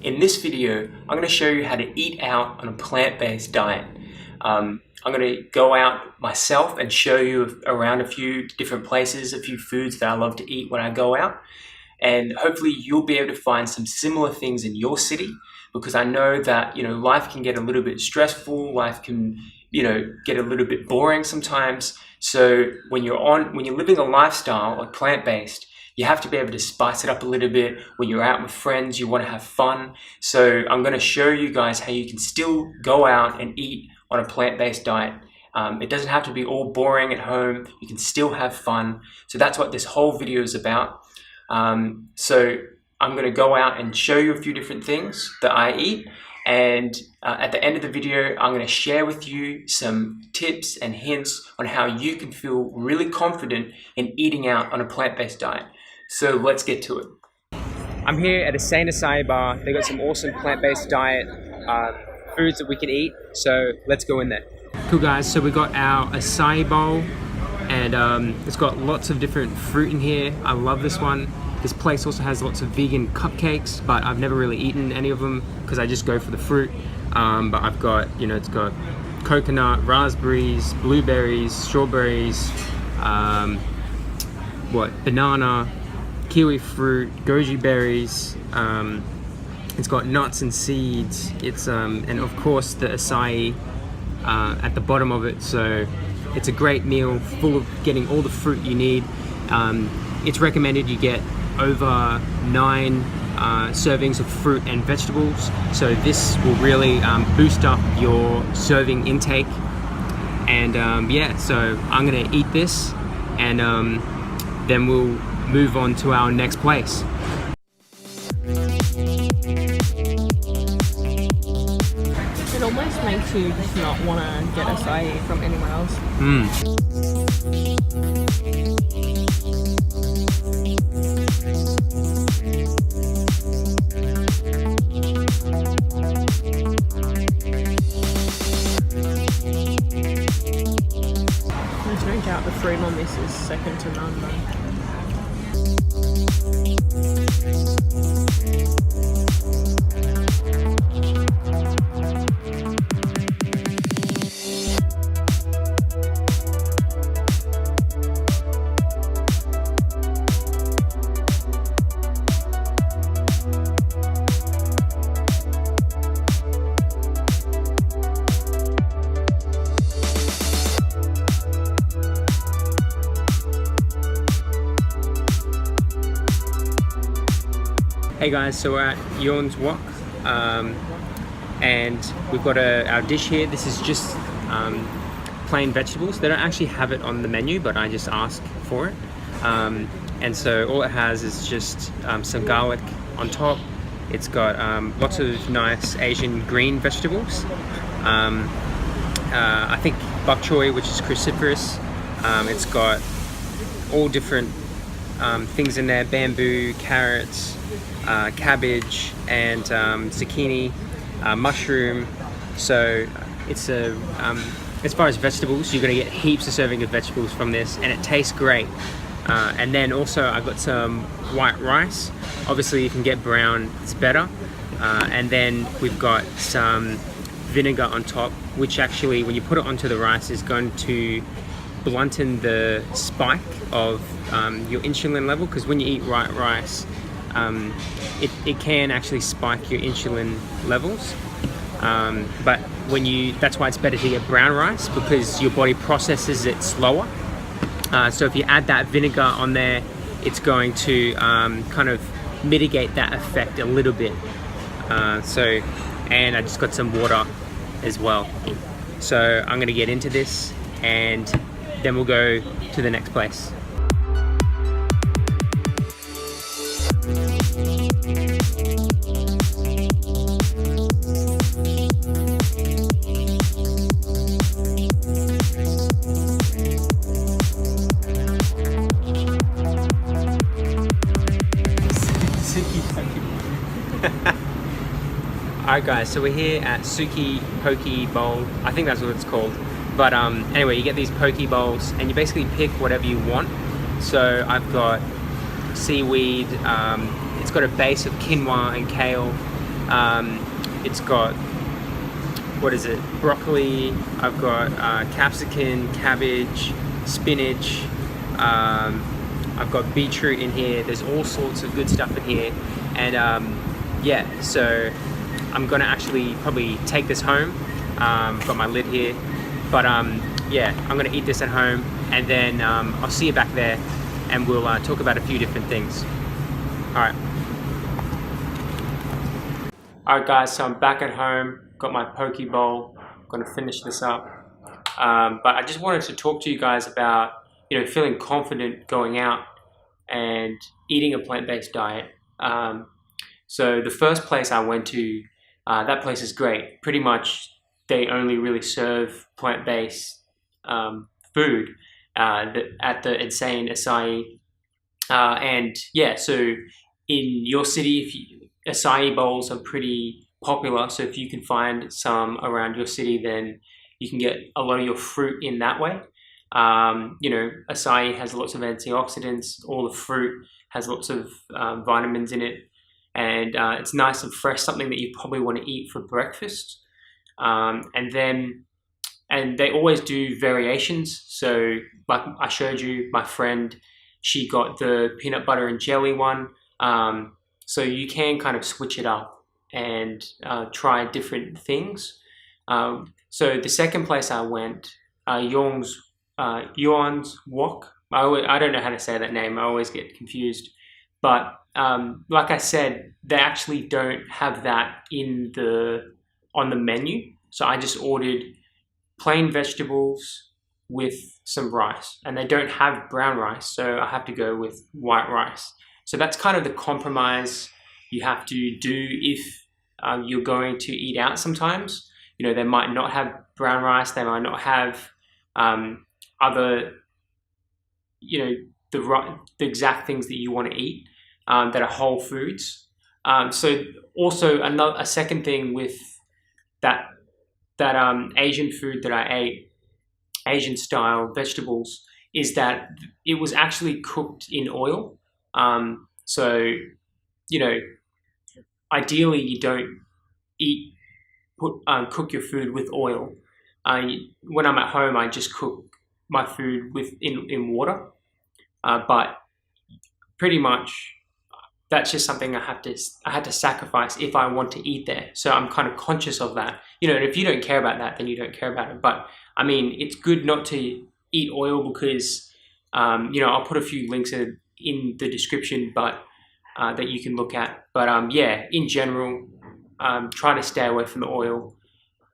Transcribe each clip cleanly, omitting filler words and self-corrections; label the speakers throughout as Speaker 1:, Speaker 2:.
Speaker 1: In this video, I'm going to show you how to eat out on a plant-based diet. I'm going to go out myself and show you around a few different places, a few foods that I love to eat when I go out. And hopefully you'll be able to find some similar things in your city, because I know that, life can get a little bit stressful, life can, get a little bit boring sometimes. So when you're living a lifestyle like plant-based, you have to be able to spice it up a little bit. When you're out with friends, you want to have fun. So I'm going to show you guys how you can still go out and eat on a plant-based diet. It doesn't have to be all boring at home. You can still have fun. So that's what this whole video is about. So I'm going to go out and show you a few different things that I eat. And at the end of the video, I'm going to share with you some tips and hints on how you can feel really confident in eating out on a plant-based diet. So let's get to it. I'm here at a Saint Acai bar. They got some awesome plant-based diet foods that we can eat. So let's go in there. Cool guys, so we got our acai bowl, and it's got lots of different fruit in here. I love this one. This place also has lots of vegan cupcakes, but I've never really eaten any of them because I just go for the fruit. But I've got, it's got coconut, raspberries, blueberries, strawberries, banana, kiwi fruit, goji berries. It's got nuts and seeds. It's and of course the acai at the bottom of it. So it's a great meal full of getting all the fruit you need. It's recommended you get over 9 servings of fruit and vegetables. So this will really boost up your serving intake. And so I'm gonna eat this, and then we'll move on to our next place.
Speaker 2: It almost makes you just not want to get acai from anywhere else. There's no doubt the fruit on this is second to none though.
Speaker 1: Hey guys, so we're at Yon's Wok, and we've got our dish here. This is just plain vegetables. They don't actually have it on the menu, but I just asked for it. And so all it has is just some garlic on top. It's got lots of nice Asian green vegetables. I think bok choy, which is cruciferous. It's got all different things in there: bamboo, carrots, cabbage, and zucchini, mushroom. So it's as far as vegetables, you're going to get heaps of serving of vegetables from this, and it tastes great. And then also I got some white rice. Obviously you can get brown, it's better. And then we've got some vinegar on top, which actually when you put it onto the rice is going to blunten the spike of your insulin level, because when you eat white rice, it can actually spike your insulin levels. But that's why it's better to get brown rice, because your body processes it slower. So if you add that vinegar on there, it's going to kind of mitigate that effect a little bit. And I just got some water as well. So I'm gonna get into this, and then we'll go to the next place. Alright guys, so we're here at Suki Poke Bowl. I think that's what it's called. But anyway, you get these poke bowls and you basically pick whatever you want. So I've got seaweed, it's got a base of quinoa and kale, It's got, what is it, broccoli, I've got capsicum, cabbage, spinach, I've got beetroot in here. There's all sorts of good stuff in here. And yeah, so I'm gonna actually probably take this home. Got my lid here. But yeah, I'm gonna eat this at home, and then I'll see you back there, and we'll talk about a few different things. Alright. Alright guys, so I'm back at home, got my poke bowl, gonna finish this up. But I just wanted to talk to you guys about, you know, feeling confident going out and eating a plant-based diet. So the first place I went to, that place is great. Pretty much they only really serve plant-based food at the Insane Acai. And yeah, so in your city, acai bowls are pretty popular. So if you can find some around your city, then you can get a lot of your fruit in that way. You know, acai has lots of antioxidants. All the fruit has lots of vitamins in it, and it's nice and fresh, something that you probably want to eat for breakfast. And they always do variations. So like I showed you, my friend, she got the peanut butter and jelly one. So you can kind of switch it up and try different things. So the second place I went, Yuan's Wok. I don't know how to say that name. I always get confused. But like I said, they actually don't have that on the menu. So I just ordered plain vegetables with some rice, and they don't have brown rice, so I have to go with white rice. So that's kind of the compromise you have to do if you're going to eat out sometimes. You know, they might not have brown rice, they might not have other, you know, the exact things that you want to eat that are whole foods. So also a second thing with that Asian food that I ate, Asian style vegetables, is that it was actually cooked in oil. So, you know, ideally you don't cook your food with oil. When I'm at home, I just cook my food in water. But pretty much that's just something I had to sacrifice if I want to eat there. So I'm kind of conscious of that. You know, and if you don't care about that, then you don't care about it. But I mean, it's good not to eat oil because, you know, I'll put a few links in the description, but that you can look at. But yeah, in general, try to stay away from the oil,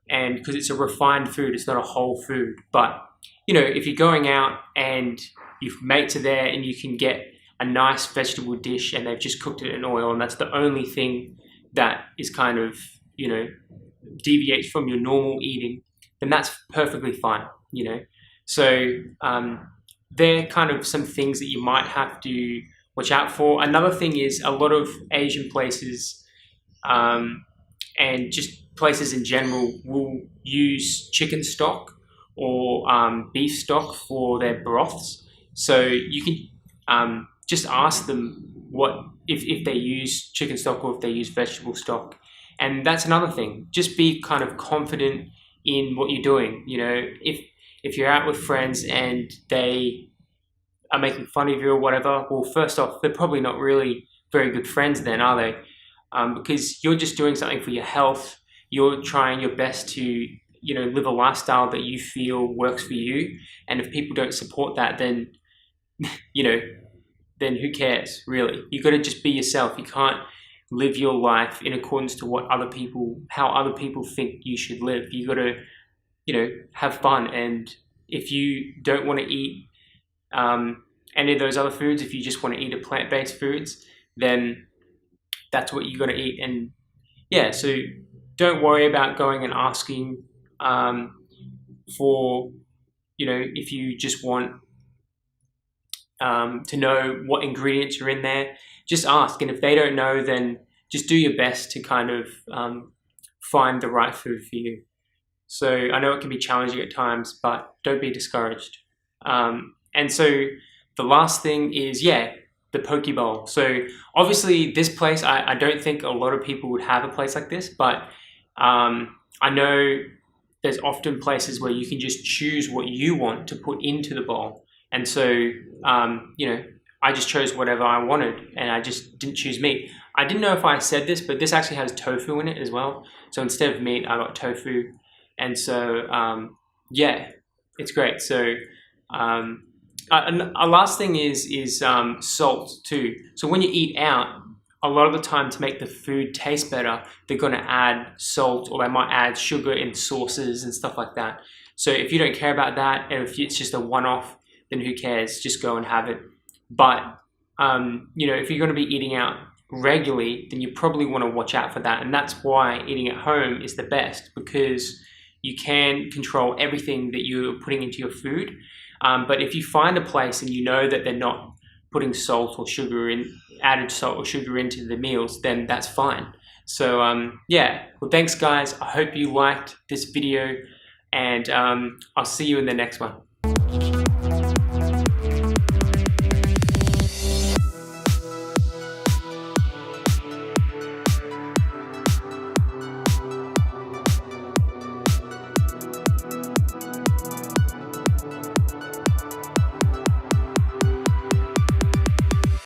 Speaker 1: and because it's a refined food, it's not a whole food. But you know, if you're going out and your mates are there and you can get a nice vegetable dish and they've just cooked it in oil, and that's the only thing that is kind of, you know, deviates from your normal eating, then that's perfectly fine, you know. So they're kind of some things that you might have to watch out for. Another thing is a lot of Asian places and just places in general will use chicken stock or beef stock for their broths. So you can just ask them if they use chicken stock or if they use vegetable stock. And that's another thing. Just be kind of confident in what you're doing. You know, if you're out with friends and they are making fun of you or whatever, well, first off, they're probably not really very good friends then, are they? Because you're just doing something for your health. You're trying your best to, you know, live a lifestyle that you feel works for you. And if people don't support that, then, you know, then who cares, really? You got to just be yourself. You can't live your life in accordance to how other people think you should live. You got to, you know, have fun. And if you don't want to eat any of those other foods, if you just want to eat a plant-based foods, then that's what you got to eat. And yeah, so don't worry about going and asking for, you know, if you just want to know what ingredients are in there, just ask. And if they don't know, then just do your best to kind of find the right food for you. So I know it can be challenging at times, but don't be discouraged. And so the last thing is, yeah, the poke bowl. So obviously this place, I don't think a lot of people would have a place like this, but I know there's often places where you can just choose what you want to put into the bowl. And so, you know, I just chose whatever I wanted, and I just didn't choose meat. I didn't know if I said this, but this actually has tofu in it as well. So instead of meat, I got tofu. And so, yeah, it's great. So a last thing is salt too. So when you eat out, a lot of the time to make the food taste better, they're going to add salt, or they might add sugar in sauces and stuff like that. So if you don't care about that, and if it's just a one-off, then who cares? Just go and have it. But, you know, if you're going to be eating out regularly, then you probably want to watch out for that. And that's why eating at home is the best, because you can control everything that you're putting into your food. But if you find a place and you know that they're not putting salt or sugar in, added salt or sugar into the meals, then that's fine. So, yeah, well, thanks guys. I hope you liked this video, and I'll see you in the next one.